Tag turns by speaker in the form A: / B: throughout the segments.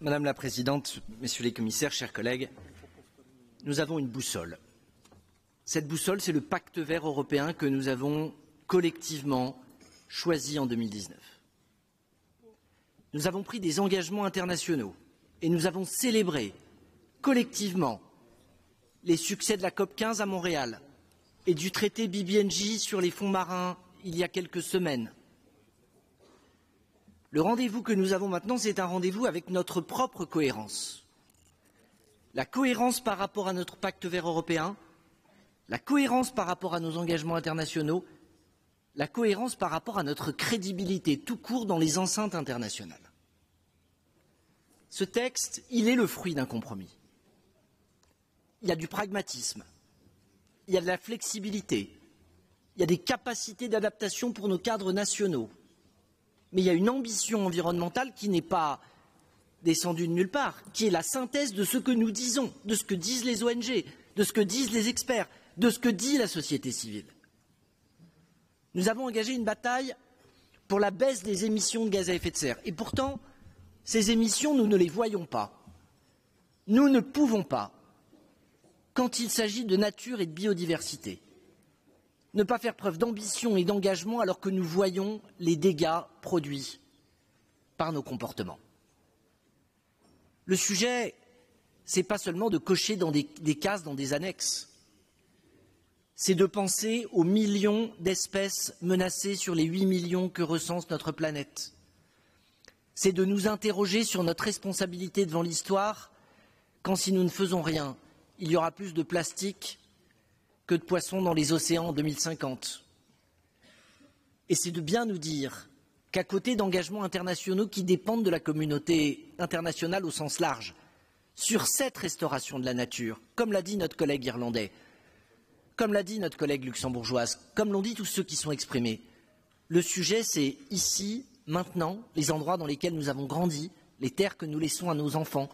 A: Madame la Présidente, Messieurs les commissaires, chers collègues, nous avons une boussole. Cette boussole, c'est le pacte vert européen que nous avons collectivement choisi en 2019. Nous avons pris des engagements internationaux et nous avons célébré collectivement les succès de la COP15 à Montréal et du traité BBNJ sur les fonds marins il y a quelques semaines. Le rendez-vous que nous avons maintenant, c'est un rendez-vous avec notre propre cohérence. La cohérence par rapport à notre pacte vert européen, la cohérence par rapport à nos engagements internationaux, la cohérence par rapport à notre crédibilité tout court dans les enceintes internationales. Ce texte, il est le fruit d'un compromis. Il y a du pragmatisme, il y a de la flexibilité, il y a des capacités d'adaptation pour nos cadres nationaux. Mais il y a une ambition environnementale qui n'est pas descendue de nulle part, qui est la synthèse de ce que nous disons, de ce que disent les ONG, de ce que disent les experts, de ce que dit la société civile. Nous avons engagé une bataille pour la baisse des émissions de gaz à effet de serre. Et pourtant, ces émissions, nous ne les voyons pas. Nous ne pouvons pas, quand il s'agit de nature et de biodiversité, ne pas faire preuve d'ambition et d'engagement alors que nous voyons les dégâts produits par nos comportements. Le sujet, ce n'est pas seulement de cocher dans des cases, dans des annexes. C'est de penser aux millions d'espèces menacées sur les 8 millions que recense notre planète. C'est de nous interroger sur notre responsabilité devant l'histoire, quand si nous ne faisons rien, il y aura plus de plastique que de poissons dans les océans en 2050. Et c'est de bien nous dire qu'à côté d'engagements internationaux qui dépendent de la communauté internationale au sens large, sur cette restauration de la nature, comme l'a dit notre collègue irlandais, comme l'a dit notre collègue luxembourgeoise, comme l'ont dit tous ceux qui sont exprimés, le sujet c'est ici, maintenant, les endroits dans lesquels nous avons grandi, les terres que nous laissons à nos enfants,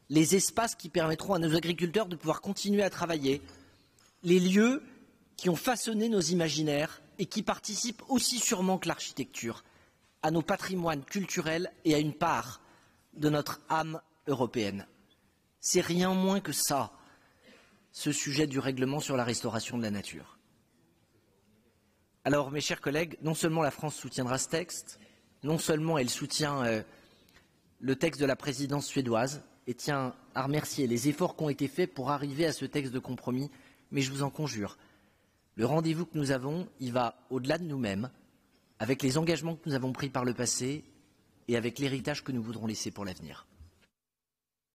A: les espaces qui permettront à nos agriculteurs de pouvoir continuer à travailler, les lieux qui ont façonné nos imaginaires et qui participent aussi sûrement que l'architecture à nos patrimoines culturels et à une part de notre âme européenne. C'est rien moins que ça, ce sujet du règlement sur la restauration de la nature. Alors, mes chers collègues, non seulement la France soutiendra ce texte, non seulement elle soutient le texte de la présidence suédoise et tient à remercier les efforts qui ont été faits pour arriver à ce texte de compromis, mais je vous en conjure, le rendez-vous que nous avons, il va au-delà de nous-mêmes, avec les engagements que nous avons pris par le passé et avec l'héritage que nous voudrons laisser pour l'avenir.